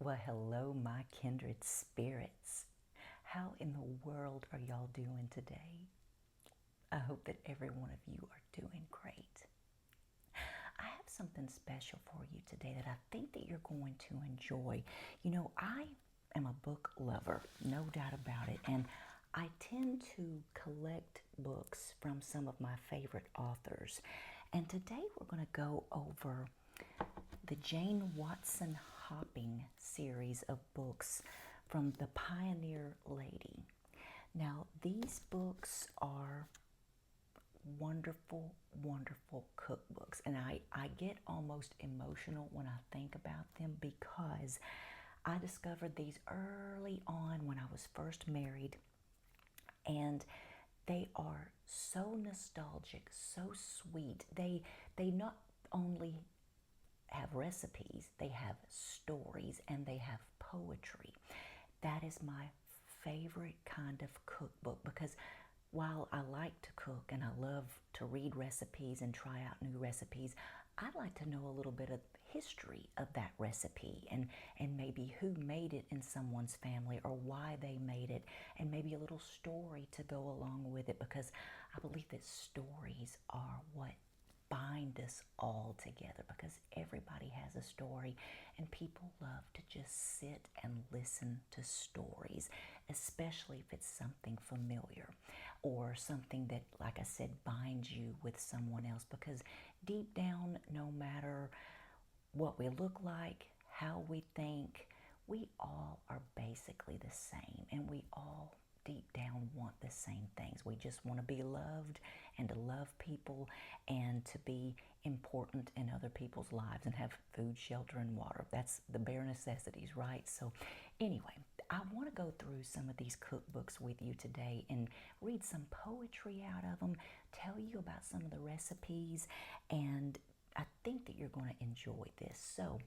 Well, hello, my kindred spirits. How in the world are y'all doing today? I hope that every one of you are doing great. I have something special for you today that I think that you're going to enjoy. I am a book lover, no doubt about it, and I tend to collect books from some of my favorite authors. And today we're going to go over the Jane Watson Hopping series of books from the Pioneer Lady. Now, these books are wonderful, wonderful cookbooks, and I get almost emotional when I think about them because I discovered these early on when I was first married, and they are so nostalgic, so sweet. They not only have recipes, they have stories, and they have poetry. That is my favorite kind of cookbook because while I like to cook and I love to read recipes and try out new recipes, I'd like to know a little bit of history of that recipe and maybe who made it in someone's family or why they made it, and maybe a little story to go along with it, because I believe that stories are what bind us all together, because everybody has a story and people love to just sit and listen to stories, especially if it's something familiar or something that, like I said, binds you with someone else. Because deep down, no matter what we look like, how we think, we all are basically the same, and we all deep down want the same things. We just want to be loved and to love people and to be important in other people's lives and have food, shelter, and water. That's the bare necessities, right? So anyway, I want to go through some of these cookbooks with you today and read some poetry out of them, tell you about some of the recipes, and I think that you're going to enjoy this. So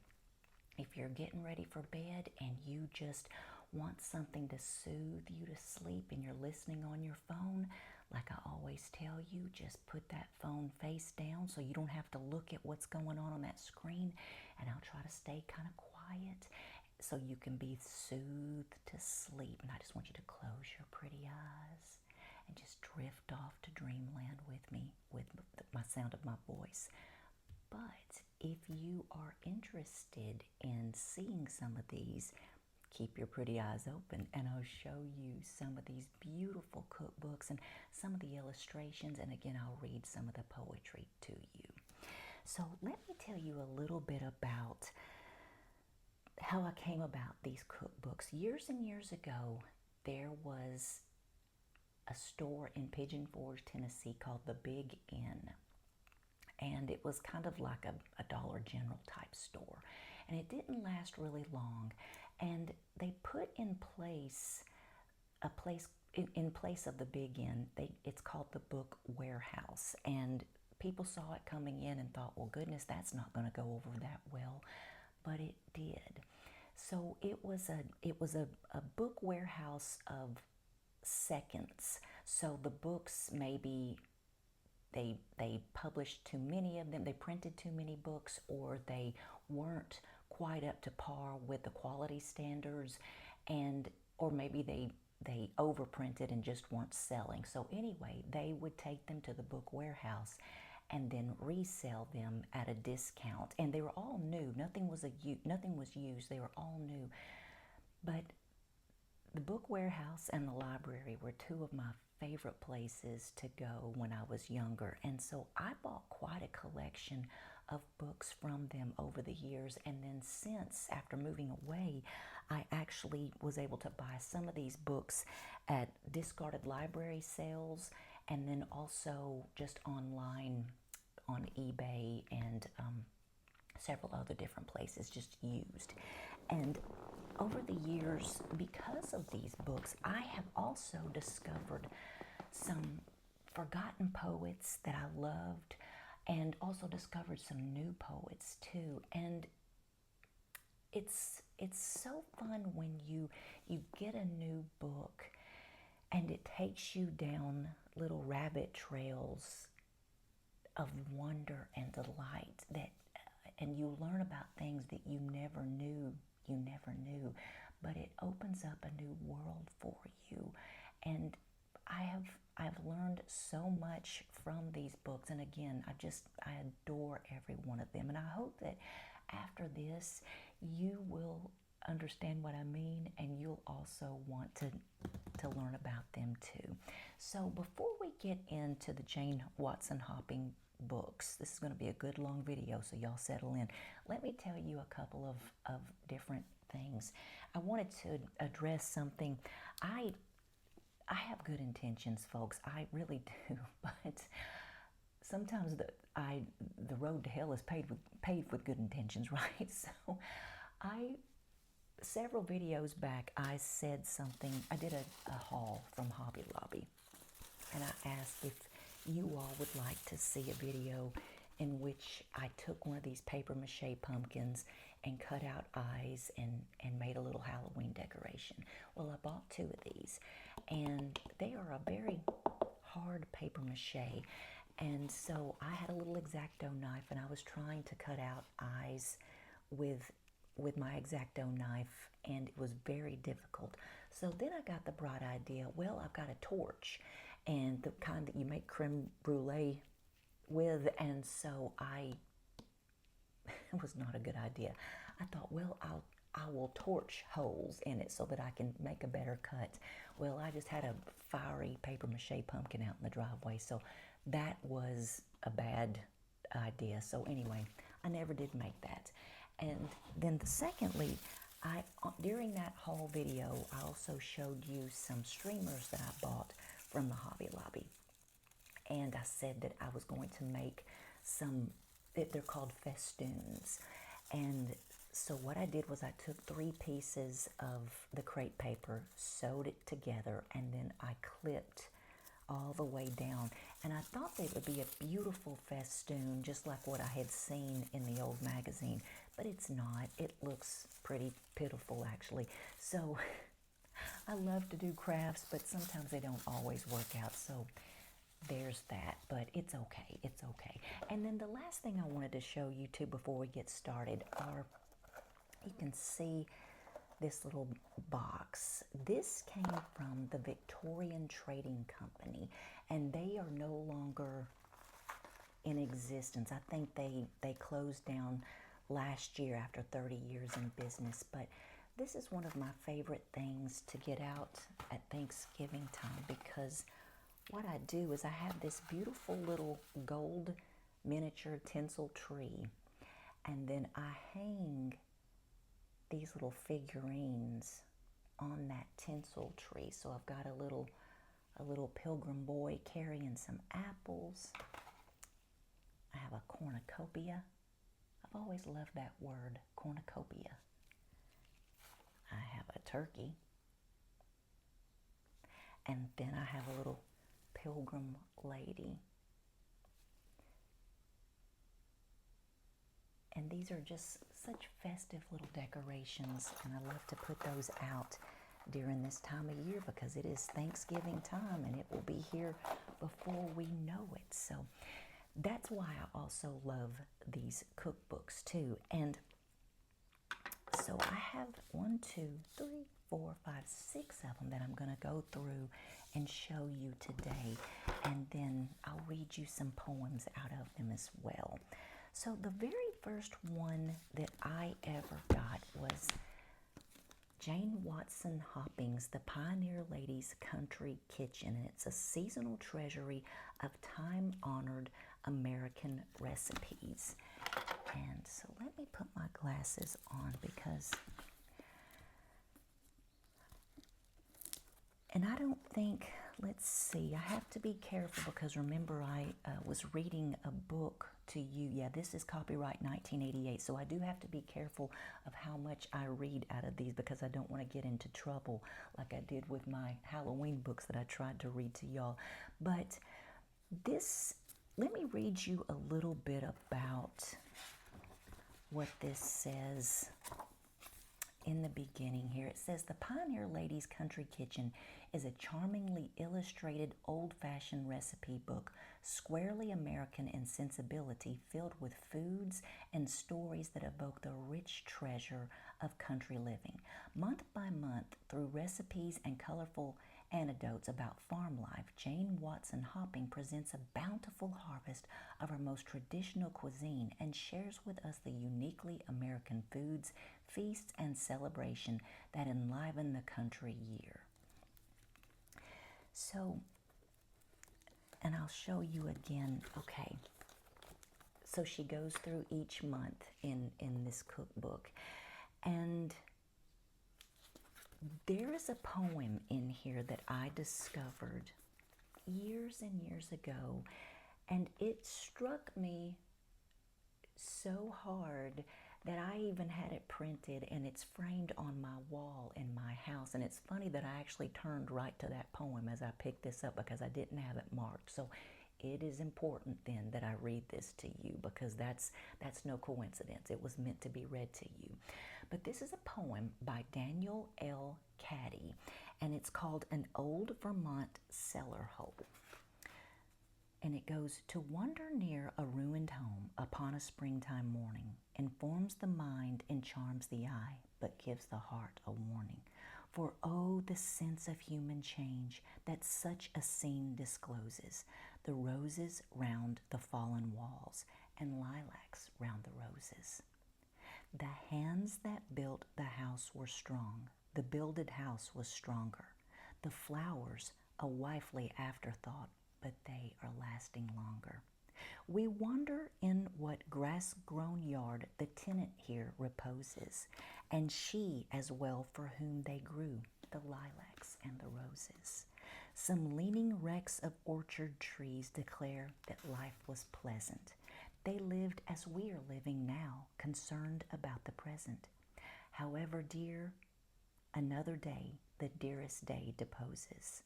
if you're getting ready for bed and you just want something to soothe you to sleep and you're listening on your phone, like I always tell you, just put that phone face down so you don't have to look at what's going on that screen, and I'll try to stay kind of quiet so you can be soothed to sleep. And I just want you to close your pretty eyes and just drift off to dreamland with me, with my sound of my voice. But if you are interested in seeing some of these, keep your pretty eyes open and I'll show you some of these beautiful cookbooks and some of the illustrations, and again I'll read some of the poetry to you. So let me tell you a little bit about how I came about these cookbooks. Years and years ago, there was a store in Pigeon Forge, Tennessee called the Big Inn. And it was kind of like a Dollar General type store. And it didn't last really long. And they put in place in place of the Big Inn, it's called the Book Warehouse. And people saw it coming in and thought, well, goodness, that's not going to go over that well. But it did. So it was a book warehouse of seconds. So the books maybe they published too many of them, they printed too many books, or they weren't quite up to par with the quality standards, or maybe they overprinted and just weren't selling. So anyway, they would take them to the book warehouse and then resell them at a discount. And they were all new. Nothing was used. They were all new. But the book warehouse and the library were two of my favorite places to go when I was younger. And so I bought quite a collection of books from them over the years. And then since, after moving away, I actually was able to buy some of these books at discarded library sales, and then also just online on eBay and several other different places, just used. And over the years, because of these books, I have also discovered some forgotten poets that I loved, and also discovered some new poets too. And it's so fun when you get a new book and it takes you down little rabbit trails of wonder and delight, and you learn about things that you never knew. opens up a new world for you. And I've learned so much from these books, and again, I adore every one of them. And I hope that after this, you will understand what I mean, and you'll also want to learn about them too. So before we get into the Jane Watson Hopping books, this is going to be a good long video, so y'all settle in. Let me tell you a couple of different things. I wanted to address something. I have good intentions, folks. I really do, but sometimes the road to hell is paved with good intentions, right? So several videos back, I said something. I did a haul from Hobby Lobby, and I asked if you all would like to see a video in which I took one of these paper mache pumpkins and cut out eyes and made a little Halloween decoration. Well, I bought 2 of these, and they are a very hard paper mache. And so I had a little X-Acto knife, and I was trying to cut out eyes with my X-Acto knife, and it was very difficult. So then I got the bright idea, well, I've got a torch, and the kind that you make creme brulee with, and so it was not a good idea. I thought, well, I will torch holes in it so that I can make a better cut. Well, I just had a fiery paper mache pumpkin out in the driveway, so that was a bad idea. So anyway, I never did make that. And then secondly, during that haul video, I also showed you some streamers that I bought from the Hobby Lobby. And I said that I was going to make some, they're called festoons. And so what I did was I took 3 pieces of the crepe paper, sewed it together, and then I clipped all the way down. And I thought they would be a beautiful festoon, just like what I had seen in the old magazine. But it's not. It looks pretty pitiful, actually. So I love to do crafts, but sometimes they don't always work out. So there's that, but it's okay. It's okay. And then the last thing I wanted to show you too before we get started are, you can see this little box. This came from the Victorian Trading Company, and they are no longer in existence. I think they closed down last year after 30 years in business, but this is one of my favorite things to get out at Thanksgiving time, because what I do is I have this beautiful little gold miniature tinsel tree, and then I hang these little figurines on that tinsel tree. So I've got a little pilgrim boy carrying some apples. I have a cornucopia. I've always loved that word, cornucopia. I have a turkey. And then I have a little pilgrim lady. And these are just such festive little decorations, and I love to put those out during this time of year because it is Thanksgiving time and it will be here before we know it. So that's why I also love these cookbooks too. And so I have 1, 2, 3, 4, 5, 6 of them that I'm going to go through and show you today. And then I'll read you some poems out of them as well. So the very first one that I ever got was Jane Watson Hopping's The Pioneer Lady's Country Kitchen. And it's a seasonal treasury of time-honored American recipes. And so let me put my glasses on because, and I don't think, let's see, I have to be careful because remember I was reading a book to you. Yeah, this is copyright 1988, so I do have to be careful of how much I read out of these because I don't want to get into trouble like I did with my Halloween books that I tried to read to y'all. But this, let me read you a little bit about what this says in the beginning here. It says, The Pioneer Lady's Country Kitchen is a charmingly illustrated old-fashioned recipe book, squarely American in sensibility, filled with foods and stories that evoke the rich treasure of country living. Month by month, through recipes and colorful anecdotes about farm life, Jane Watson Hopping presents a bountiful harvest of our most traditional cuisine and shares with us the uniquely American foods, feasts, and celebration that enliven the country year. So, and I'll show you again, okay. So she goes through each month in this cookbook, and there is a poem in here that I discovered years and years ago, and it struck me so hard that I even had it printed, and it's framed on my wall in my house. And it's funny that I actually turned right to that poem as I picked this up because I didn't have it marked. So it is important then that I read this to you, because that's no coincidence. It was meant to be read to you. But this is a poem by Daniel L. Caddy, and it's called An Old Vermont Cellar Hole. And it goes, to wander near a ruined home upon a springtime morning informs the mind and charms the eye, but gives the heart a warning. For oh, the sense of human change that such a scene discloses, the roses round the fallen walls and lilacs round the roses. The hands that built the house were strong, the builded house was stronger. The flowers, a wifely afterthought, but they are lasting longer. We wander in what grass-grown yard the tenant here reposes, and she as well for whom they grew, the lilacs and the roses. Some leaning wrecks of orchard trees declare that life was pleasant. They lived as we are living now, concerned about the present. However dear, another day, the dearest day deposes,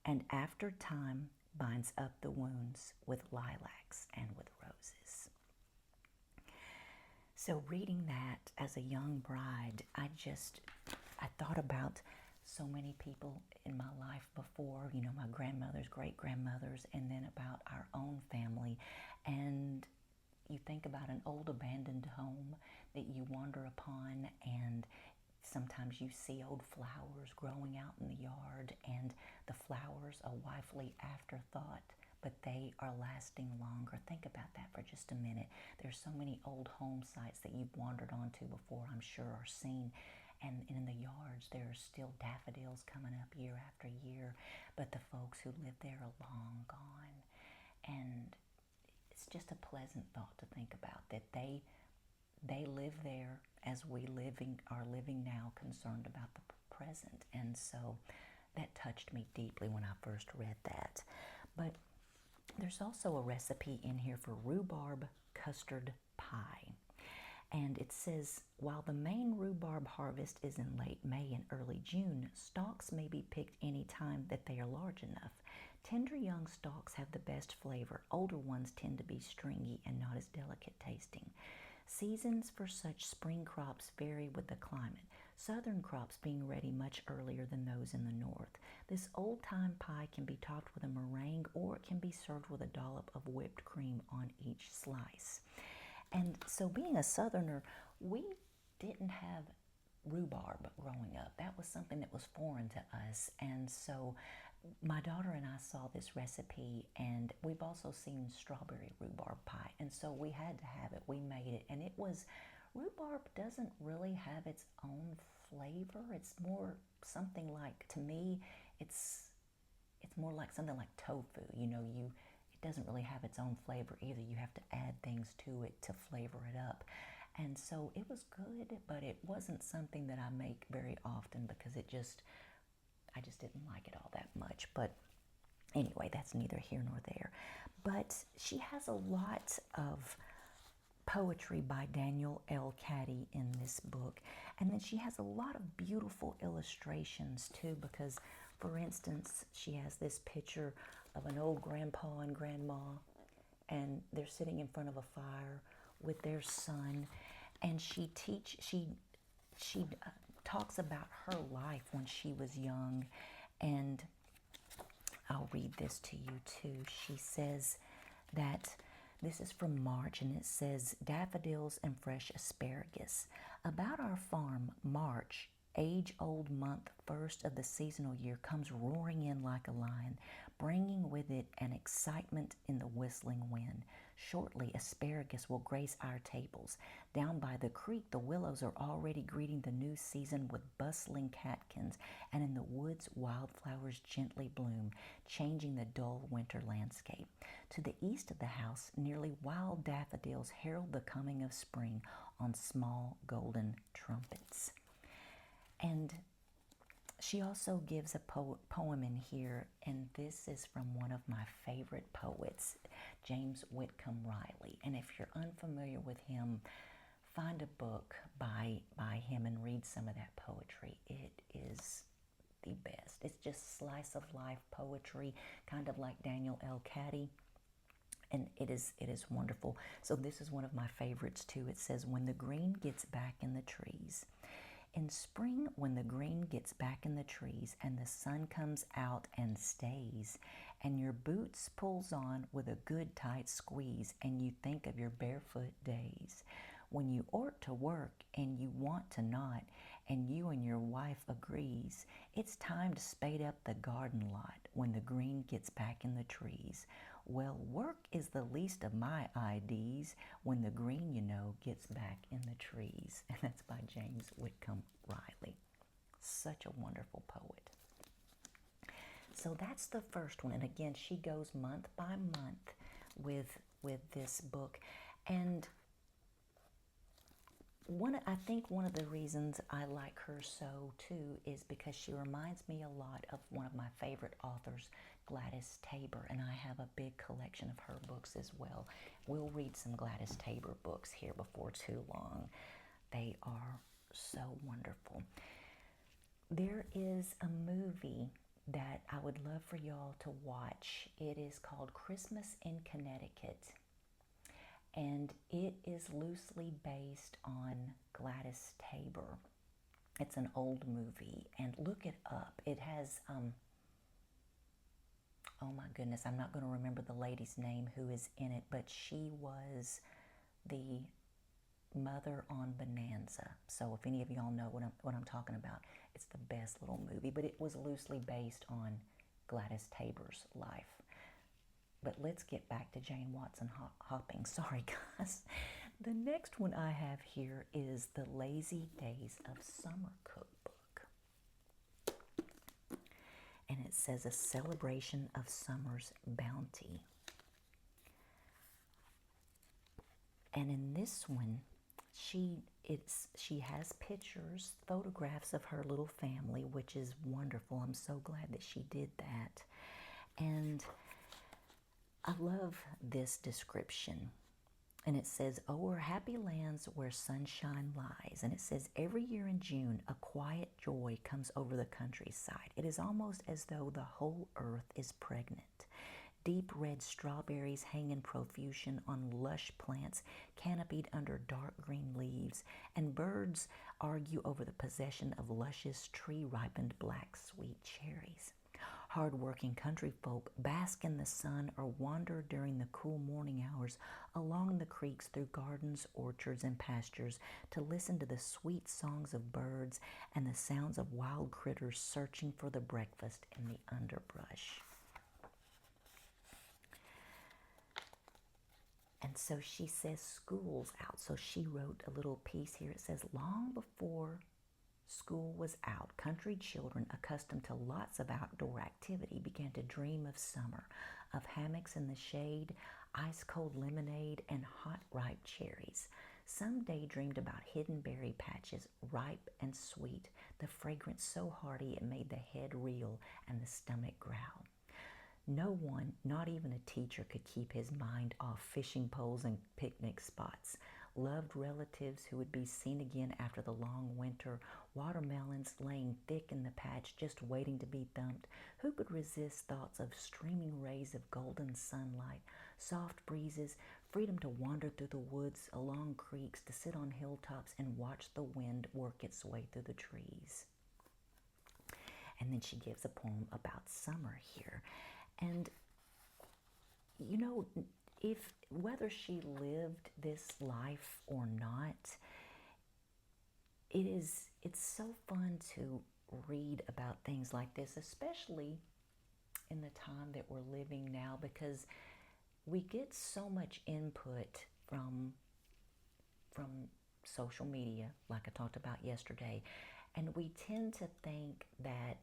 and after time binds up the wounds with lilacs and with roses. So reading that as a young bride, I thought about so many people in my life before, my grandmothers, great-grandmothers, and then about our own family. And you think about an old abandoned home that you wander upon, and sometimes you see old flowers growing out in the yard, and the flowers a wifely afterthought, but they are lasting longer. Think about that for just a minute. There's so many old home sites that you've wandered onto before, I'm sure, or seen. And in the yards, there are still daffodils coming up year after year, but the folks who live there are long gone. And it's just a pleasant thought to think about, that they live there as we are living now, concerned about the present. And so that touched me deeply when I first read that. But there's also a recipe in here for rhubarb custard pie. And it says, while the main rhubarb harvest is in late May and early June, stalks may be picked any time that they are large enough. Tender young stalks have the best flavor. Older ones tend to be stringy and not as delicate tasting. Seasons for such spring crops vary with the climate, southern crops being ready much earlier than those in the north. This old-time pie can be topped with a meringue, or it can be served with a dollop of whipped cream on each slice. And so being a southerner, we didn't have rhubarb growing up. That was something that was foreign to us. And so my daughter and I saw this recipe, and we've also seen strawberry rhubarb pie. And so we had to have it. We made it. And rhubarb doesn't really have its own flavor. It's more something like, to me, it's more like something like tofu. It doesn't really have its own flavor either. You have to add things to it to flavor it up. And so it was good, but it wasn't something that I make very often because I just didn't like it all that much. But anyway, that's neither here nor there. But she has a lot of poetry by Daniel L. Caddy in this book. And then she has a lot of beautiful illustrations too, because, for instance, she has this picture of an old grandpa and grandma, and they're sitting in front of a fire with their son, and she talks about her life when she was young. And I'll read this to you too. She says that this is from March, and it says, daffodils and fresh asparagus. About our farm, March age-old month, first of the seasonal year, comes roaring in like a lion, bringing with it an excitement in the whistling wind. Shortly, asparagus will grace our tables. Down by the creek, the willows are already greeting the new season with bustling catkins, and in the woods, wildflowers gently bloom, changing the dull winter landscape. To the east of the house, nearly wild daffodils herald the coming of spring on small golden trumpets. And she also gives a poem in here, and this is from one of my favorite poets, James Whitcomb Riley. And if you're unfamiliar with him, find a book by him and read some of that poetry. It is the best. It's just slice of life poetry, kind of like Daniel L. Caddy. And it is wonderful. So this is one of my favorites too. It says, when the green gets back in the trees. In spring, when the green gets back in the trees and the sun comes out and stays, and your boots pulls on with a good tight squeeze, and you think of your barefoot days, when you ought to work and you want to not, and you and your wife agrees, it's time to spade up the garden lot when the green gets back in the trees. Well, work is the least of my IDs when the green, you know, gets back in the trees. And that's by James Whitcomb Riley. Such a wonderful poet. So that's the first one. And again, she goes month by month with this book. And I think one of the reasons I like her so too is because she reminds me a lot of one of my favorite authors, Gladys Taber, and I have a big collection of her books as well. We'll read some Gladys Taber books here before too long. They are so wonderful. There is a movie that I would love for y'all to watch. It is called Christmas in Connecticut. And it is loosely based on Gladys Taber. It's an old movie, and look it up. It has, oh my goodness, I'm not going to remember the lady's name who is in it, but she was the mother on Bonanza. So if any of y'all know what I'm talking about, it's the best little movie, but it was loosely based on Gladys Taber's life. But let's get back to Jane Watson Hopping. Sorry, guys. The next one I have here is the Lazy Days of Summer Cookbook. And it says, a celebration of summer's bounty. And in this one, she has pictures, photographs of her little family, which is wonderful. I'm so glad that she did that. And I love this description. And it says, o'er happy lands where sunshine lies. And it says, every year in June, a quiet joy comes over the countryside. It is almost as though the whole earth is pregnant. Deep red strawberries hang in profusion on lush plants canopied under dark green leaves, and birds argue over the possession of luscious tree-ripened black sweet cherries. Hard-working country folk bask in the sun or wander during the cool morning hours along the creeks through gardens, orchards, and pastures to listen to the sweet songs of birds and the sounds of wild critters searching for the breakfast in the underbrush. And so she says school's out. So she wrote a little piece here. It says, long before school was out, country children accustomed to lots of outdoor activity began to dream of summer, of hammocks in the shade, ice-cold lemonade, and hot, ripe cherries. Some daydreamed about hidden berry patches, ripe and sweet, the fragrance so hearty it made the head reel and the stomach growl. No one, not even a teacher, could keep his mind off fishing poles and picnic spots. Loved relatives who would be seen again after the long winter, watermelons laying thick in the patch just waiting to be thumped. Who could resist thoughts of streaming rays of golden sunlight, soft breezes, freedom to wander through the woods, along creeks, to sit on hilltops and watch the wind work its way through the trees? And then she gives a poem about summer here. And, you know, whether she lived this life or not, it's so fun to read about things like this, especially in the time that we're living now, because we get so much input from social media, like I talked about yesterday, and we tend to think that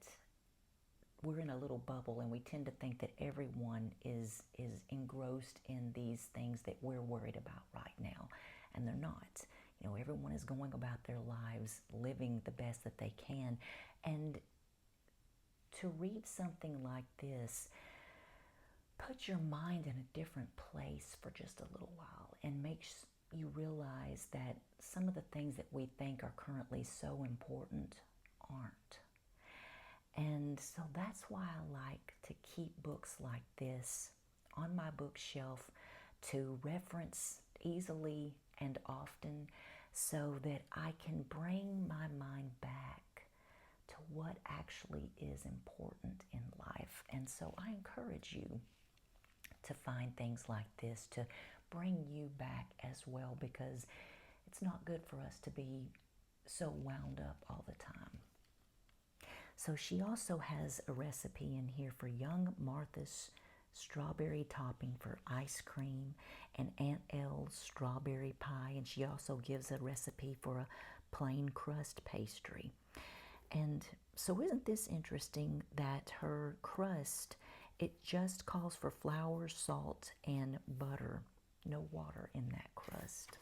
we're in a little bubble, and we tend to think that everyone is engrossed in these things that we're worried about right now, and they're not. You know, everyone is going about their lives living the best that they can, and to read something like this puts your mind in a different place for just a little while and makes you realize that some of the things that we think are currently so important aren't. And so that's why I like to keep books like this on my bookshelf to reference easily and often, so that I can bring my mind back to what actually is important in life. And so I encourage you to find things like this to bring you back as well, because it's not good for us to be so wound up all the time. So she also has a recipe in here for young Martha's strawberry topping for ice cream and Aunt Elle's strawberry pie. And she also gives a recipe for a plain crust pastry. And so isn't this interesting that her crust, it just calls for flour, salt, and butter. No water in that crust.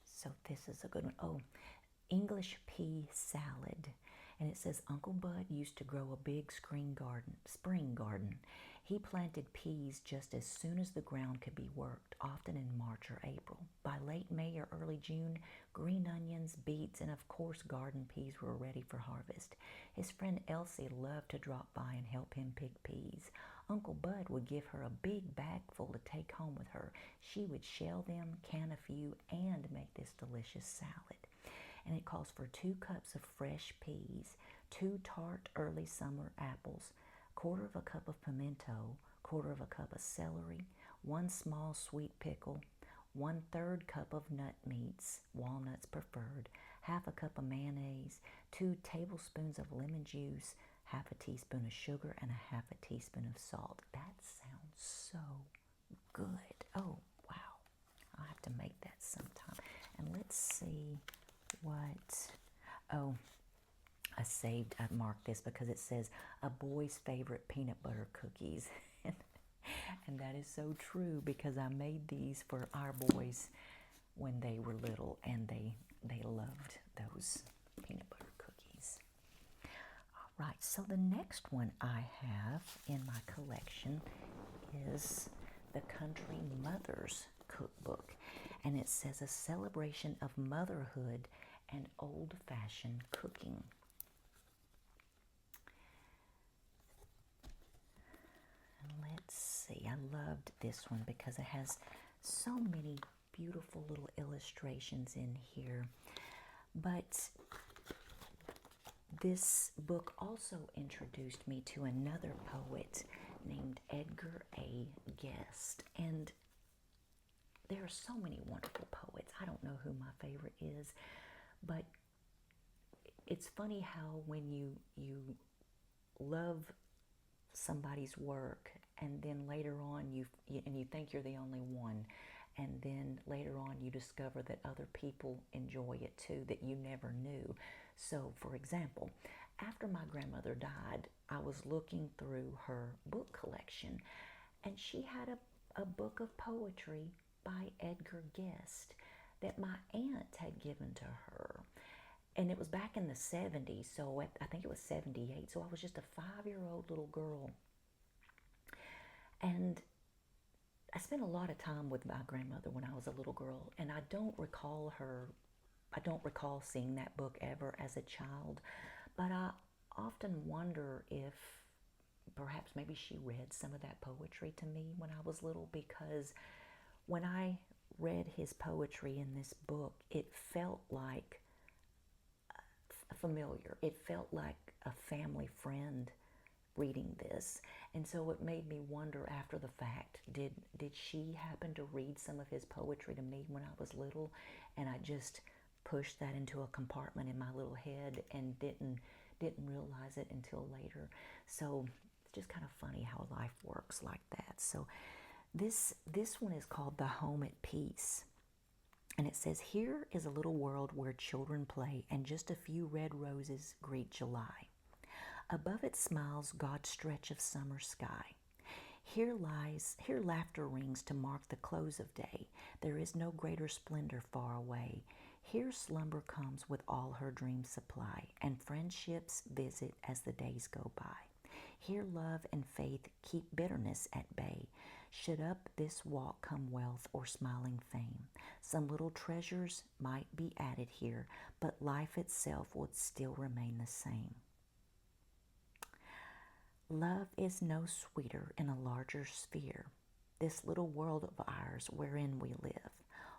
So this is a good one. Oh, English pea salad. And it says, Uncle Bud used to grow a big spring garden. He planted peas just as soon as the ground could be worked, often in March or April. By late May or early June, green onions, beets, and of course garden peas were ready for harvest. His friend Elsie loved to drop by and help him pick peas. Uncle Bud would give her a big bag full to take home with her. She would shell them, can a few, and make this delicious salad. And it calls for 2 cups of fresh peas, 2 tart early summer apples, 1/4 cup of pimento, 1/4 cup of celery, 1 small sweet pickle, 1/3 cup of nut meats, walnuts preferred, 1/2 cup of mayonnaise, 2 tablespoons of lemon juice, 1/2 teaspoon of sugar, and 1/2 teaspoon of salt. That sounds so good. Oh, wow. I'll have to make that sometime. And let's see what, oh, I marked this because it says a boy's favorite peanut butter cookies. And that is so true, because I made these for our boys when they were little, and they loved those peanut butter cookies. All right, so the next one I have in my collection is the Country Mother's Cookbook. And it says a celebration of motherhood and old-fashioned cooking. And let's see, I loved this one because it has so many beautiful little illustrations in here. But this book also introduced me to another poet named Edgar A. Guest. And there are so many wonderful poets. I don't know who my favorite is, but it's funny how when you love somebody's work, and then later on you think you're the only one, and then later on you discover that other people enjoy it too that you never knew. So, for example, after my grandmother died, I was looking through her book collection, and she had a book of poetry by Edgar Guest that my aunt had given to her. And it was back in the 70s, so I think it was 78, so I was just a 5-year-old little girl. And I spent a lot of time with my grandmother when I was a little girl, and I don't recall seeing that book ever as a child, but I often wonder if perhaps maybe she read some of that poetry to me when I was little, because when I read his poetry in this book, it felt like familiar. It felt like a family friend reading this. And so it made me wonder after the fact, did she happen to read some of his poetry to me when I was little, and I just pushed that into a compartment in my little head and didn't realize it until later. So it's just kind of funny how life works like that. So this one is called The Home at Peace. And it says, here is a little world where children play and just a few red roses greet July. Above it smiles God's stretch of summer sky. Here laughter rings to mark the close of day. There is no greater splendor far away. Here slumber comes with all her dreams supply, and friendships visit as the days go by. Here love and faith keep bitterness at bay. Should up this walk come wealth or smiling fame, some little treasures might be added here, but life itself would still remain the same. Love is no sweeter in a larger sphere. This little world of ours wherein we live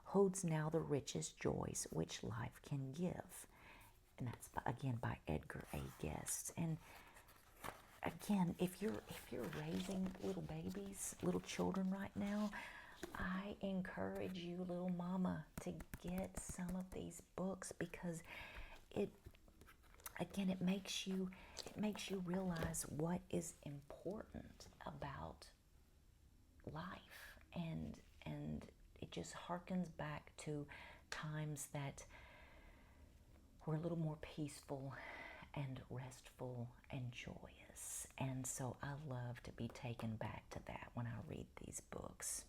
holds now the richest joys which life can give. And that's again by Edgar A. Guest. And again, if you're raising little babies, little children right now, I encourage you, little mama, to get some of these books, because it makes you realize what is important about life, and it just harkens back to times that were a little more peaceful and restful and joyous. And so I love to be taken back to that when I read these books.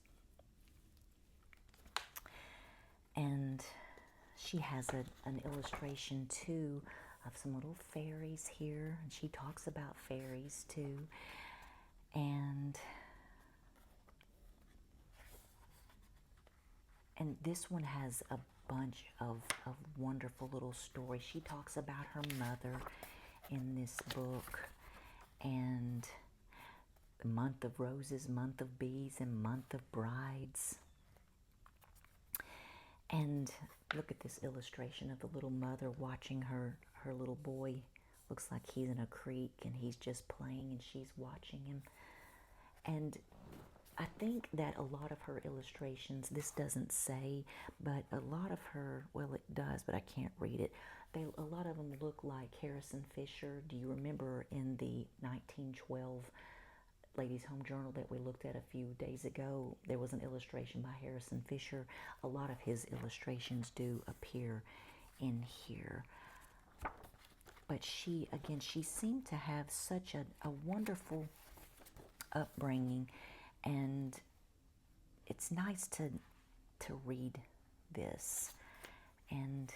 And she has an illustration too of some little fairies here, and she talks about fairies too. And this one has a bunch of wonderful little stories. She talks about her mother in this book, and the month of roses, month of bees, and month of brides. And look at this illustration of the little mother watching her little boy. Looks like he's in a creek and he's just playing and she's watching him. And I think that a lot of her illustrations, this doesn't say, but a lot of her, well, it does, but I can't read it. A lot of them look like Harrison Fisher. Do you remember in the 1912 Ladies' Home Journal that we looked at a few days ago, there was an illustration by Harrison Fisher. A lot of his illustrations do appear in here. But she seemed to have such a wonderful upbringing, and it's nice to read this. And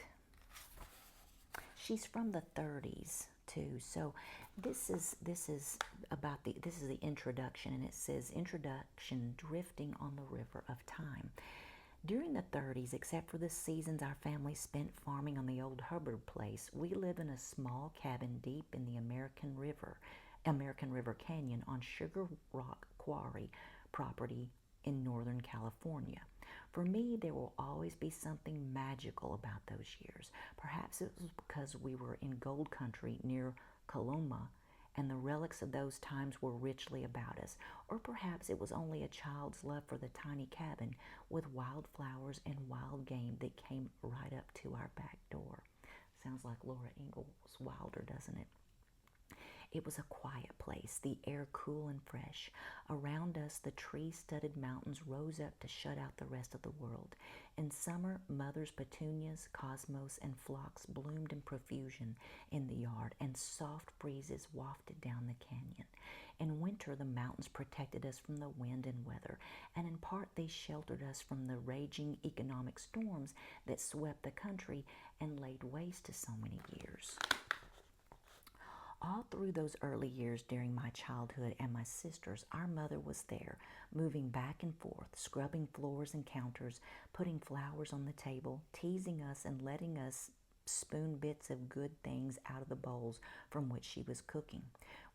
she's from the 30s too. So this is the introduction, and it says, Introduction, Drifting on the River of Time. During the 30s, except for the seasons our family spent farming on the old Hubbard place, we lived in a small cabin deep in the American River Canyon on Sugar Rock Quarry property in Northern California. For me, there will always be something magical about those years. Perhaps it was because we were in gold country near Coloma, and the relics of those times were richly about us. Or perhaps it was only a child's love for the tiny cabin with wildflowers and wild game that came right up to our back door. Sounds like Laura Ingalls Wilder, doesn't it? It was a quiet place, the air cool and fresh. Around us, the tree-studded mountains rose up to shut out the rest of the world. In summer, mother's petunias, cosmos, and phlox bloomed in profusion in the yard, and soft breezes wafted down the canyon. In winter, the mountains protected us from the wind and weather, and in part they sheltered us from the raging economic storms that swept the country and laid waste to so many years. All through those early years during my childhood and my sister's, our mother was there, moving back and forth, scrubbing floors and counters, putting flowers on the table, teasing us and letting us spoon bits of good things out of the bowls from which she was cooking.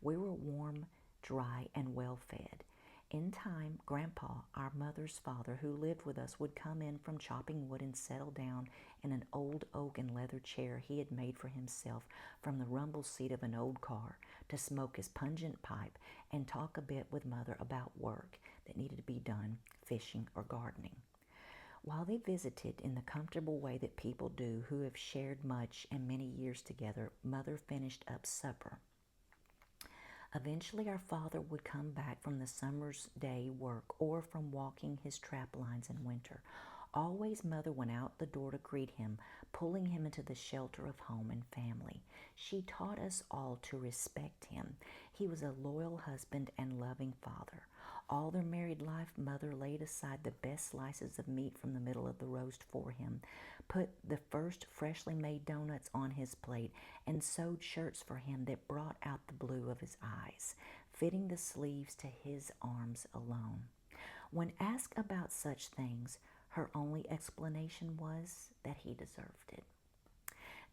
We were warm, dry, and well fed. In time, Grandpa, our mother's father, who lived with us, would come in from chopping wood and settle down in an old oak and leather chair he had made for himself from the rumble seat of an old car to smoke his pungent pipe and talk a bit with Mother about work that needed to be done, fishing or gardening. While they visited in the comfortable way that people do who have shared much and many years together, Mother finished up supper. Eventually, our father would come back from the summer's day work or from walking his trap lines in winter. Always, Mother went out the door to greet him, pulling him into the shelter of home and family. She taught us all to respect him. He was a loyal husband and loving father. All their married life, Mother laid aside the best slices of meat from the middle of the roast for him, put the first freshly made donuts on his plate, and sewed shirts for him that brought out the blue of his eyes, fitting the sleeves to his arms alone. When asked about such things, her only explanation was that he deserved it.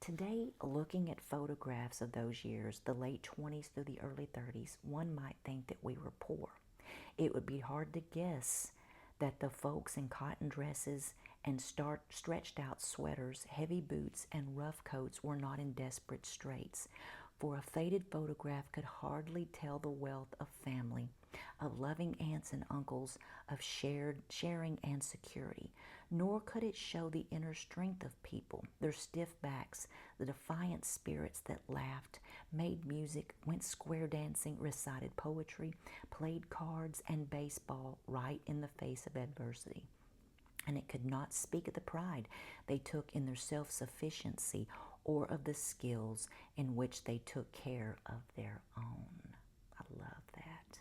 Today, looking at photographs of those years, the late 20s through the early 30s, one might think that we were poor. It would be hard to guess that the folks in cotton dresses and stretched out sweaters, heavy boots, and rough coats were not in desperate straits, for a faded photograph could hardly tell the wealth of family, of loving aunts and uncles, of sharing and security, nor could it show the inner strength of people, their stiff backs, the defiant spirits that laughed, made music, went square dancing, recited poetry, played cards and baseball right in the face of adversity. And it could not speak of the pride they took in their self-sufficiency or of the skills in which they took care of their own. I love that.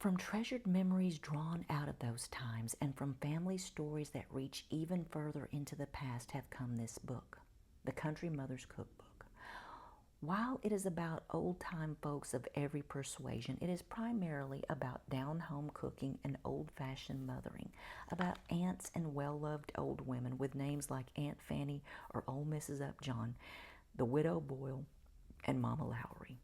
From treasured memories drawn out of those times and from family stories that reach even further into the past have come this book, The Country Mother's Cookbook. While it is about old-time folks of every persuasion, it is primarily about down-home cooking and old-fashioned mothering, about aunts and well-loved old women with names like Aunt Fanny or Old Mrs. Upjohn, the Widow Boyle, and Mama Lowry.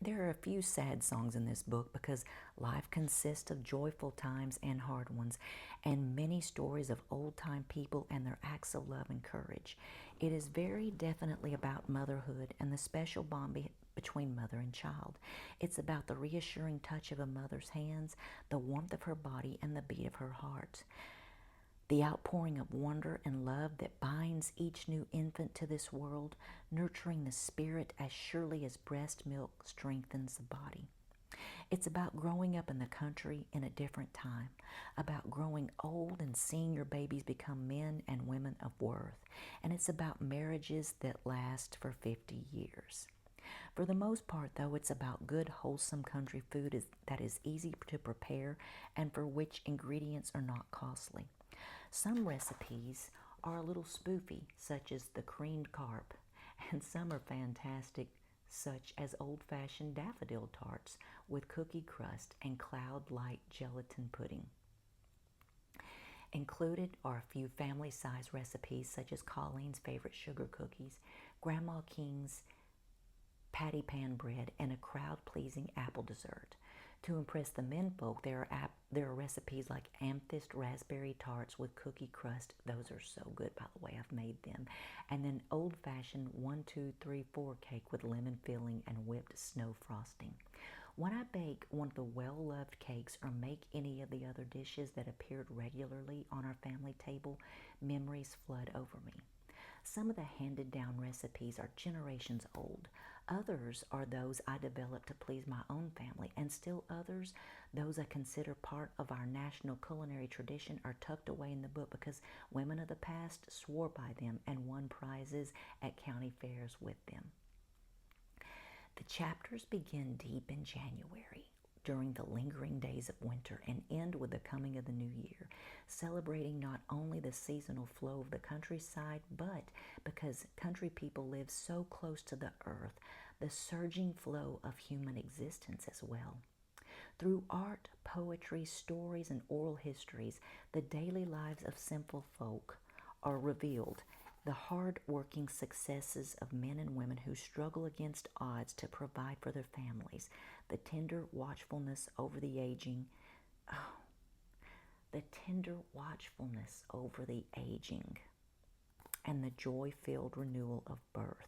There are a few sad songs in this book because life consists of joyful times and hard ones, and many stories of old-time people and their acts of love and courage. It is very definitely about motherhood and the special bond between mother and child. It's about the reassuring touch of a mother's hands, the warmth of her body, and the beat of her heart. The outpouring of wonder and love that binds each new infant to this world, nurturing the spirit as surely as breast milk strengthens the body. It's about growing up in the country in a different time, about growing old and seeing your babies become men and women of worth, and it's about marriages that last for 50 years. For the most part, though, it's about good, wholesome country food that is easy to prepare and for which ingredients are not costly. Some recipes are a little spoofy, such as the creamed carp, and some are fantastic, such as old-fashioned daffodil tarts with cookie crust and cloud-light gelatin pudding. Included are a few family-size recipes, such as Colleen's favorite sugar cookies, Grandma King's patty pan bread, and a crowd-pleasing apple dessert. To impress the menfolk, there are recipes like amethyst raspberry tarts with cookie crust. Those are so good, by the way. I've made them. And then old-fashioned 1, 2, 3, 4 cake with lemon filling and whipped snow frosting. When I bake one of the well-loved cakes or make any of the other dishes that appeared regularly on our family table, memories flood over me. Some of the handed-down recipes are generations old. Others are those I developed to please my own family, and still others, those I consider part of our national culinary tradition, are tucked away in the book because women of the past swore by them and won prizes at county fairs with them. The chapters begin deep in January, during the lingering days of winter, and end with the coming of the new year, celebrating not only the seasonal flow of the countryside, but because country people live so close to the earth, the surging flow of human existence as well. Through art, poetry, stories, and oral histories, the daily lives of simple folk are revealed, the hard-working successes of men and women who struggle against odds to provide for their families, the tender watchfulness over the aging, and the joy-filled renewal of birth.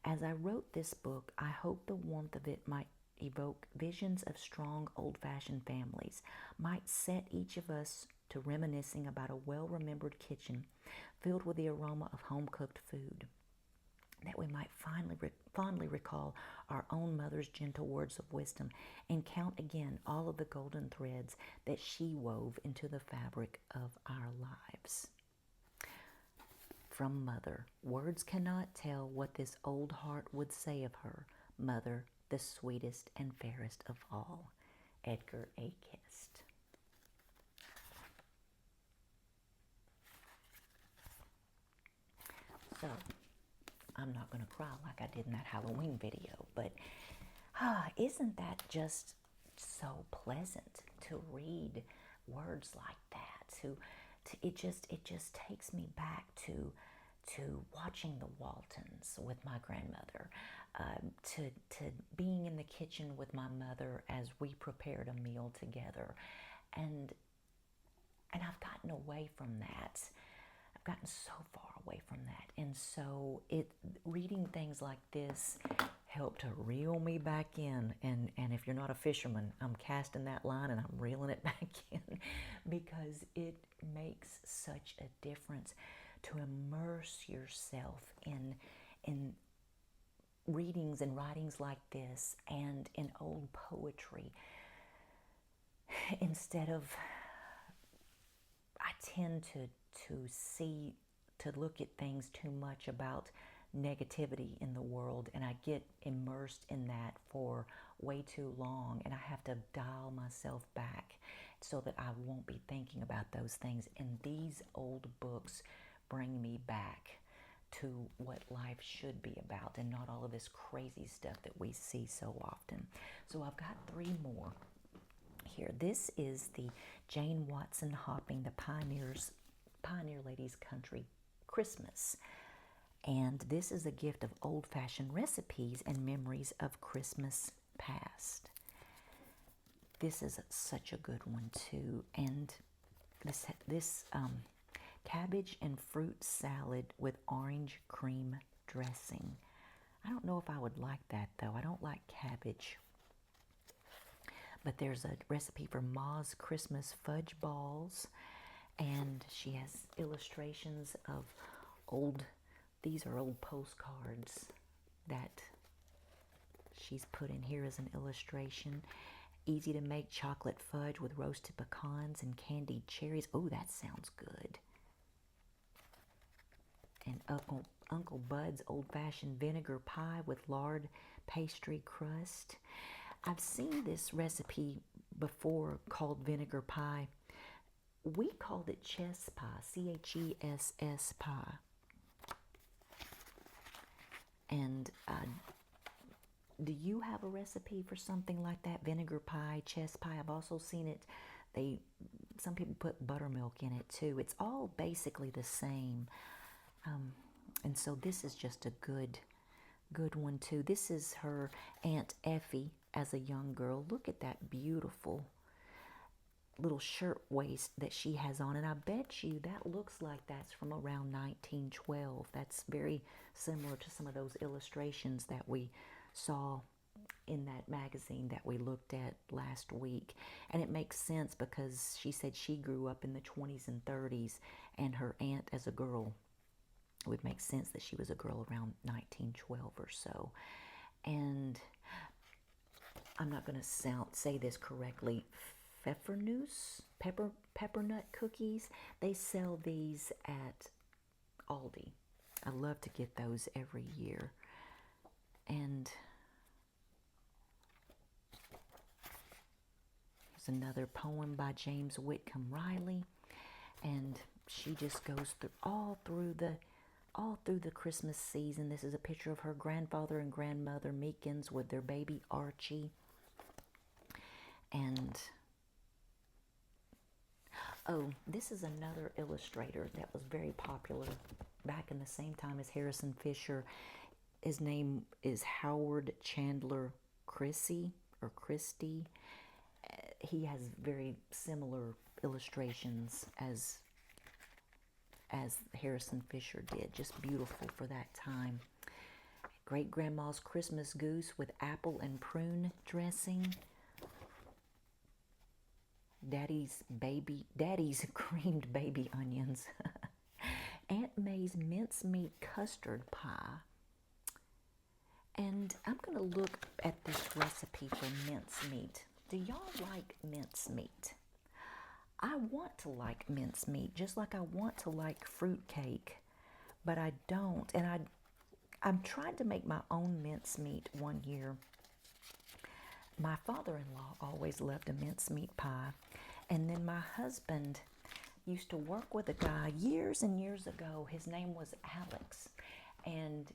As I wrote this book, I hope the warmth of it might evoke visions of strong, old-fashioned families, might set each of us to reminiscing about a well-remembered kitchen filled with the aroma of home-cooked food, that we might fondly recall our own mother's gentle words of wisdom and count again all of the golden threads that she wove into the fabric of our lives. From Mother, words cannot tell what this old heart would say of her, Mother, the sweetest and fairest of all. Edgar A. Kist. So, I'm not going to cry like I did in that Halloween video, but isn't that just so pleasant to read words like that? It just takes me back to watching the Waltons with my grandmother, to being in the kitchen with my mother as we prepared a meal together, and I've gotten away from that. I've gotten so far away from that, and so reading things like this helped to reel me back in. And if you're not a fisherman, I'm casting that line and I'm reeling it back in, because it makes such a difference to immerse yourself in readings and writings like this, and in old poetry, instead of, I tend to look at things too much about negativity in the world, and I get immersed in that for way too long, and I have to dial myself back so that I won't be thinking about those things. And these old books bring me back to what life should be about, and not all of this crazy stuff that we see so often. So I've got 3 more here. This is the Jane Watson Hopping the Pioneer Ladies Country Christmas. And this is a gift of old-fashioned recipes and memories of Christmas past. This is such a good one too. And this cabbage and fruit salad with orange cream dressing. I don't know if I would like that though. I don't like cabbage. But there's a recipe for Ma's Christmas fudge balls, and she has illustrations of these are old postcards that she's put in here as an illustration. Easy to make chocolate fudge with roasted pecans and candied cherries. Oh, that sounds good. And Uncle Bud's old-fashioned vinegar pie with lard pastry crust. I've seen this recipe before called vinegar pie. We called it chess pie, C-H-E-S-S pie. And do you have a recipe for something like that? Vinegar pie, chess pie. I've also seen it. Some people put buttermilk in it too. It's all basically the same. And so this is just a good one too. This is her Aunt Effie as a young girl. Look at that beautiful little shirt waist that she has on, and I bet you that looks like that's from around 1912. That's very similar to some of those illustrations that we saw in that magazine that we looked at last week. And it makes sense because she said she grew up in the 20s and 30s, and her aunt as a girl, it would make sense that she was a girl around 1912 or so. And I'm not going to say this correctly. Peppermint cookies. They sell these at Aldi. I love to get those every year. And here's another poem by James Whitcomb Riley, and she just goes through all through the Christmas season. This is a picture of her grandfather and grandmother Meekins with their baby Archie. And oh, this is another illustrator that was very popular back in the same time as Harrison Fisher. His name is Howard Chandler Christie. He has very similar illustrations as Harrison Fisher did. Just beautiful for that time. Great Grandma's Christmas Goose with apple and prune dressing. Daddy's creamed baby onions, Aunt May's mincemeat custard pie. And I'm going to look at this recipe for mincemeat. Do y'all like mincemeat? I want to like mincemeat, just like I want to like fruitcake, but I don't. And I'm trying to make my own mincemeat one year. My father-in-law always loved a mincemeat pie. And then my husband used to work with a guy years and years ago. His name was Alex. And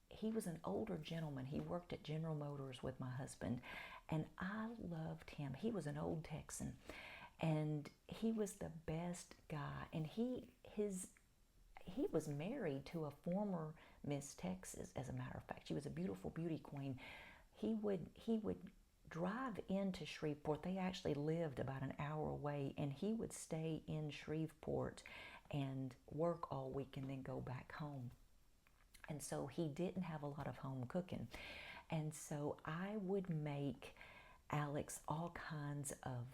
he was an older gentleman. He worked at General Motors with my husband. And I loved him. He was an old Texan. And he was the best guy. And he was married to a former Miss Texas, as a matter of fact. She was a beautiful beauty queen. He would drive into Shreveport. They actually lived about an hour away, and he would stay in Shreveport and work all week and then go back home. And so he didn't have a lot of home cooking. And so I would make Alex all kinds of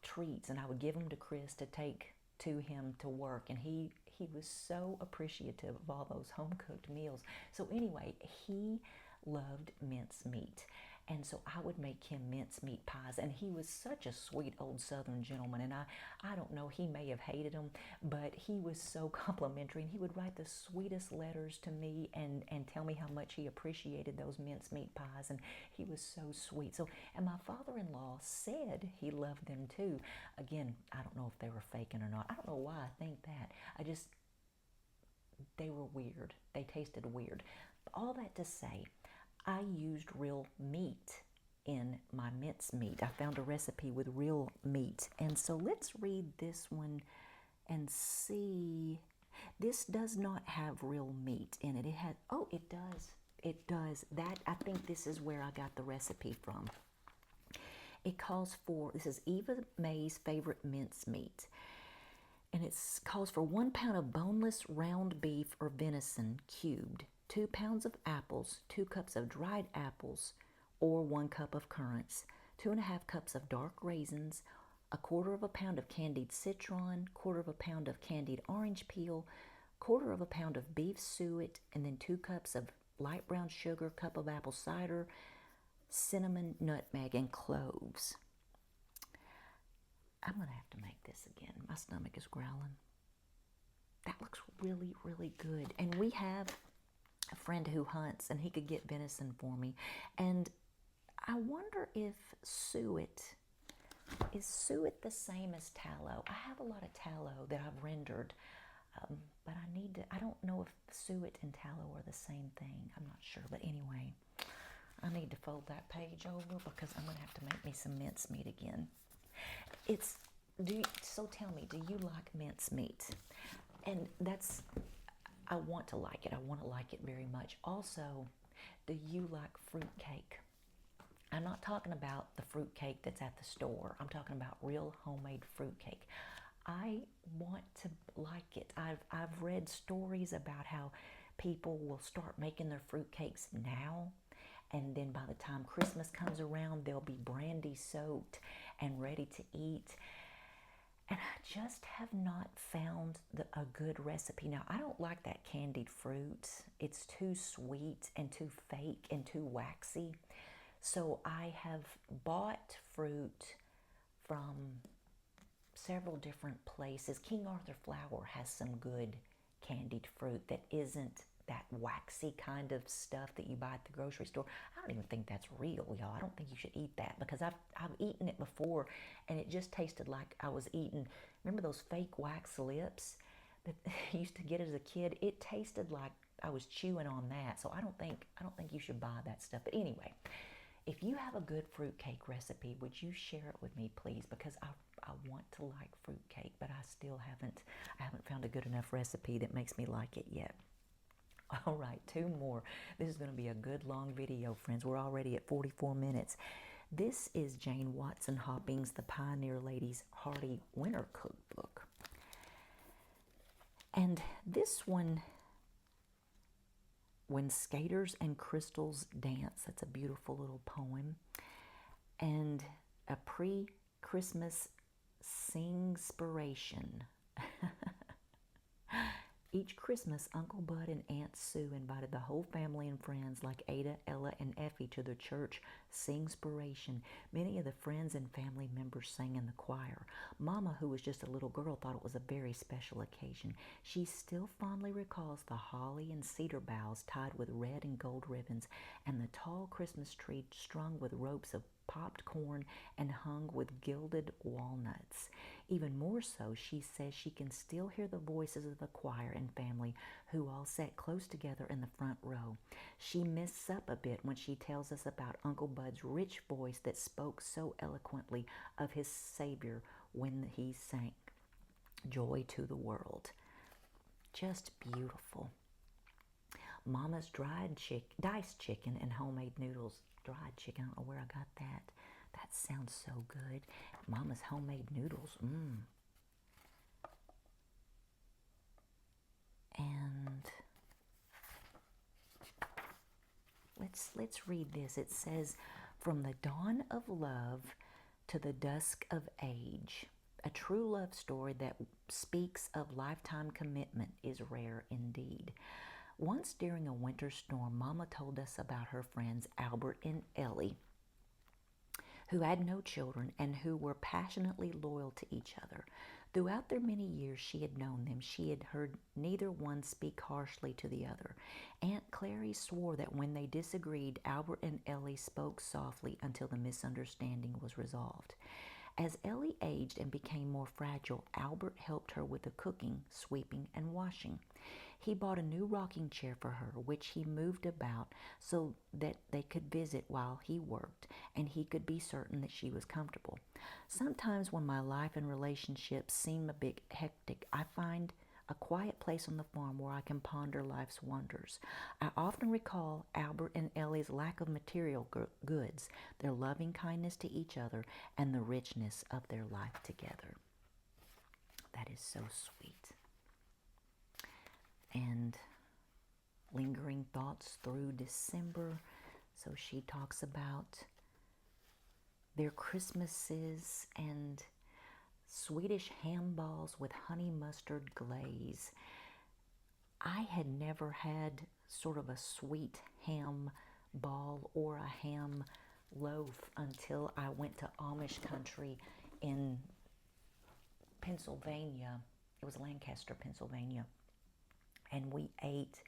treats, and I would give them to Chris to take to him to work. And he was so appreciative of all those home-cooked meals. So anyway, he loved mincemeat. And so I would make him mincemeat pies. And he was such a sweet old Southern gentleman. And I don't know, he may have hated them, but he was so complimentary. And he would write the sweetest letters to me and tell me how much he appreciated those mincemeat pies. And he was so sweet. And my father-in-law said he loved them too. Again, I don't know if they were faking or not. I don't know why I think that. They were weird. They tasted weird. All that to say, I used real meat in my mincemeat. I found a recipe with real meat. And so let's read this one and see. This does not have real meat in it. It does. It does. I think this is where I got the recipe from. It calls for, this is Eva May's favorite mincemeat. And it calls for 1 pound of boneless round beef or venison cubed, 2 pounds of apples, 2 cups of dried apples, or 1 cup of currants, 2.5 cups of dark raisins, 1/4 pound of candied citron, 1/4 pound of candied orange peel, 1/4 pound of beef suet, and then 2 cups of light brown sugar, cup of apple cider, cinnamon, nutmeg, and cloves. I'm going to have to make this again. My stomach is growling. That looks really, really good. And we have a friend who hunts, and he could get venison for me. And I wonder if is suet the same as tallow? I have a lot of tallow that I've rendered, but I don't know if suet and tallow are the same thing. I'm not sure, but anyway, I need to fold that page over because I'm going to have to make me some mincemeat again. So tell me, do you like mincemeat? And I want to like it. I want to like it very much. Also, do you like fruitcake? I'm not talking about the fruitcake that's at the store. I'm talking about real homemade fruitcake. I want to like it. I've read stories about how people will start making their fruitcakes now, and then by the time Christmas comes around, they'll be brandy soaked and ready to eat. And I just have not found a good recipe. Now, I don't like that candied fruit. It's too sweet and too fake and too waxy. So I have bought fruit from several different places. King Arthur Flour has some good candied fruit that isn't that waxy kind of stuff that you buy at the grocery store. I don't even think that's real, y'all. I don't think you should eat that because I've eaten it before and it just tasted like I was eating, remember those fake wax lips that I used to get as a kid? It tasted like I was chewing on that. So I don't think you should buy that stuff. But anyway, if you have a good fruitcake recipe, would you share it with me, please? Because I want to like fruitcake, but I haven't found a good enough recipe that makes me like it yet. All right, 2 more. This is going to be a good long video, friends. We're already at 44 minutes. This is Jane Watson Hopping's The Pioneer Lady's Hearty Winter Cookbook. And this one, When Skaters and Crystals Dance, that's a beautiful little poem. And a pre-Christmas Singspiration. Each Christmas, Uncle Bud and Aunt Sue invited the whole family and friends like Ada, Ella, and Effie to the church Singspiration. Many of the friends and family members sang in the choir. Mama, who was just a little girl, thought it was a very special occasion. She still fondly recalls the holly and cedar boughs tied with red and gold ribbons and the tall Christmas tree strung with ropes of popped corn and hung with gilded walnuts. Even more so, she says she can still hear the voices of the choir and family who all sat close together in the front row. She misses up a bit when she tells us about Uncle Bud's rich voice that spoke so eloquently of his Savior when he sang Joy to the World. Just beautiful. Mama's diced chicken and homemade noodles. Dried chicken, I don't know where I got that. That sounds so good. Mama's homemade noodles. And let's read this. It says, "From the dawn of love to the dusk of age, a true love story that speaks of lifetime commitment is rare indeed. Once during a winter storm, Mama told us about her friends Albert and Ellie, who had no children and who were passionately loyal to each other. Throughout their many years she had known them, she had heard neither one speak harshly to the other. Aunt Clary swore that when they disagreed, Albert and Ellie spoke softly until the misunderstanding was resolved. As Ellie aged and became more fragile, Albert helped her with the cooking, sweeping, and washing. He bought a new rocking chair for her, which he moved about so that they could visit while he worked, and he could be certain that she was comfortable. Sometimes when my life and relationships seem a bit hectic, I find a quiet place on the farm where I can ponder life's wonders. I often recall Albert and Ellie's lack of material goods, their loving kindness to each other, and the richness of their life together." That is so sweet. And lingering thoughts through December. So she talks about their Christmases and Swedish ham balls with honey mustard glaze. I had never had sort of a sweet ham ball or a ham loaf until I went to Amish country in Pennsylvania. It was Lancaster, Pennsylvania. And we ate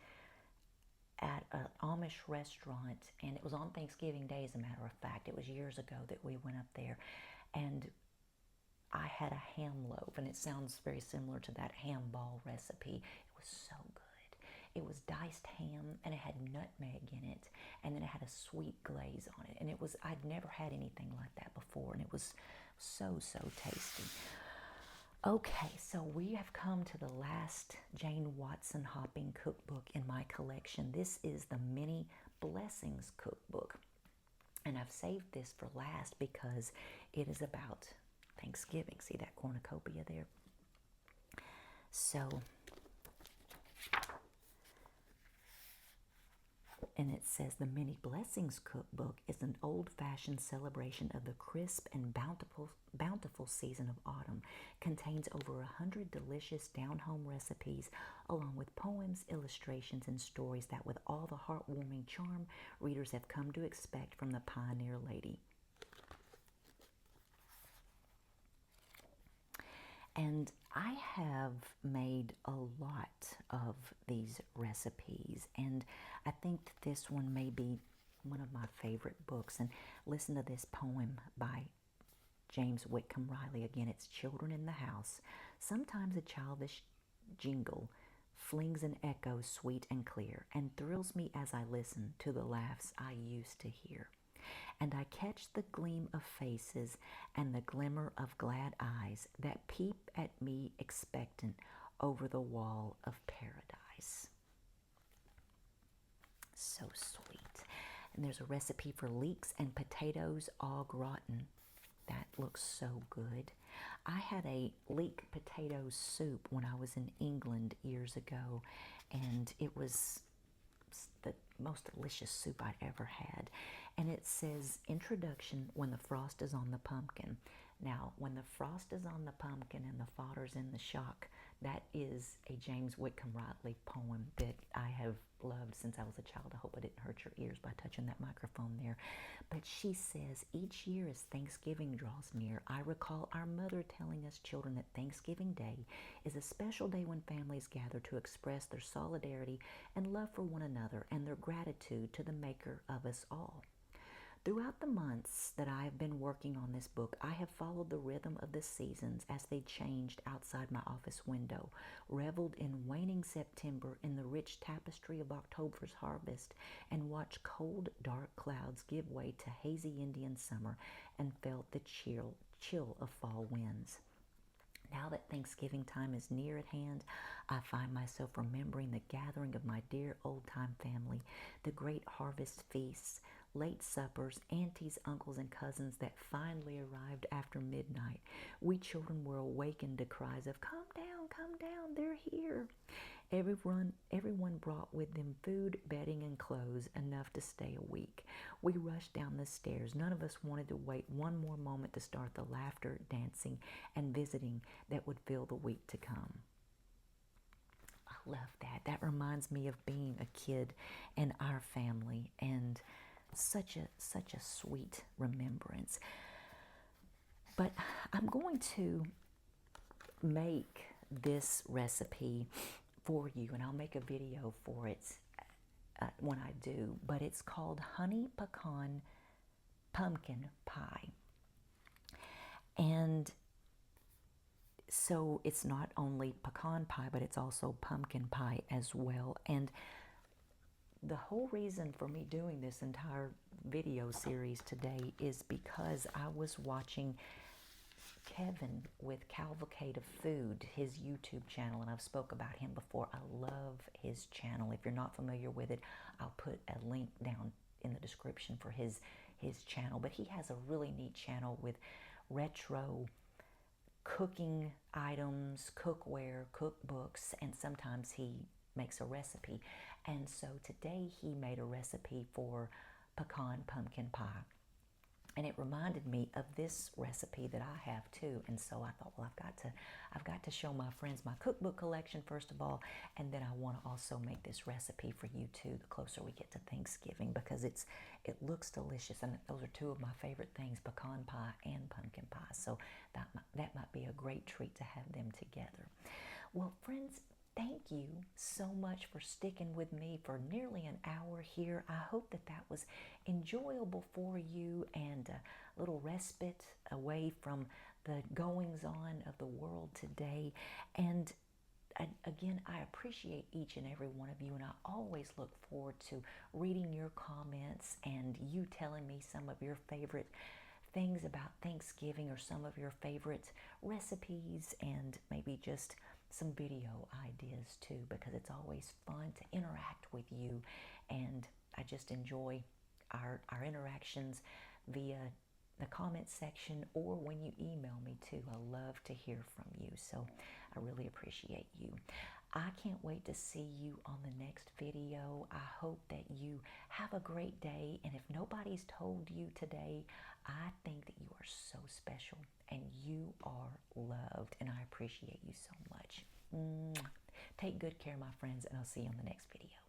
at an Amish restaurant, and it was on Thanksgiving Day, as a matter of fact. It was years ago that we went up there, and I had a ham loaf, and it sounds very similar to that ham ball recipe. It was so good. It was diced ham, and it had nutmeg in it, and then it had a sweet glaze on it, and I'd never had anything like that before, and it was so tasty. Okay, so we have come to the last Jane Watson Hopping Cookbook in my collection. This is the Many Blessings Cookbook. And I've saved this for last because it is about Thanksgiving. See that cornucopia there? So, and it says the Many Blessings Cookbook is an old-fashioned celebration of the crisp and bountiful season of autumn. Contains over 100 delicious down-home recipes, along with poems, illustrations, and stories that with all the heartwarming charm readers have come to expect from the pioneer lady. And I have made a lot of these recipes, and I think that this one may be one of my favorite books. And listen to this poem by James Whitcomb Riley. Again, it's Children in the House. Sometimes a childish jingle flings an echo sweet and clear, and thrills me as I listen to the laughs I used to hear. And I catch the gleam of faces and the glimmer of glad eyes that peep at me expectant over the wall of paradise. So sweet. And there's a recipe for leeks and potatoes au gratin. That looks so good. I had a leek potato soup when I was in England years ago, and it was the most delicious soup I'd ever had. And it says, introduction when the frost is on the pumpkin. Now, when the frost is on the pumpkin and the fodder's in the shock, that is a James Whitcomb Riley poem that I have loved since I was a child. I hope I didn't hurt your ears by touching that microphone there. But she says, each year as Thanksgiving draws near, I recall our mother telling us children that Thanksgiving Day is a special day when families gather to express their solidarity and love for one another and their gratitude to the maker of us all. Throughout the months that I have been working on this book, I have followed the rhythm of the seasons as they changed outside my office window, reveled in waning September in the rich tapestry of October's harvest, and watched cold, dark clouds give way to hazy Indian summer and felt the chill of fall winds. Now that Thanksgiving time is near at hand, I find myself remembering the gathering of my dear old-time family, the great harvest feasts, late suppers, aunties, uncles, and cousins that finally arrived after midnight. We children were awakened to cries of, come down, they're here. Everyone brought with them food, bedding, and clothes, enough to stay a week. We rushed down the stairs. None of us wanted to wait one more moment to start the laughter, dancing, and visiting that would fill the week to come. I love that. That reminds me of being a kid and our family, and such a sweet remembrance. But I'm going to make this recipe for you, and I'll make a video for it when I do, but it's called honey pecan pumpkin pie. And so it's not only pecan pie, but it's also pumpkin pie as well. And the whole reason for me doing this entire video series today is because I was watching Kevin with Cavalcade of Food, his YouTube channel, and I've spoke about him before. I love his channel. If you're not familiar with it, I'll put a link down in the description for his channel. But he has a really neat channel with retro cooking items, cookware, cookbooks, and sometimes he makes a recipe. And so today he made a recipe for pecan pumpkin pie. And it reminded me of this recipe that I have too. And so I thought, well, I've got to show my friends my cookbook collection first of all, and then I want to also make this recipe for you too the closer we get to Thanksgiving, because it looks delicious, and those are two of my favorite things, pecan pie and pumpkin pie. So that might be a great treat to have them together. Well, friends, thank you so much for sticking with me for nearly an hour here. I hope that was enjoyable for you and a little respite away from the goings-on of the world today. And again, I appreciate each and every one of you, and I always look forward to reading your comments and you telling me some of your favorite things about Thanksgiving or some of your favorite recipes, and maybe just some video ideas too, because it's always fun to interact with you, and I just enjoy our interactions via the comment section or when you email me too. I love to hear from you, so I really appreciate you. I can't wait to see you on the next video. I hope that you have a great day, and if nobody's told you today, I think that you are so special and you are loved, and I appreciate you so much. Take good care, my friends, and I'll see you on the next video.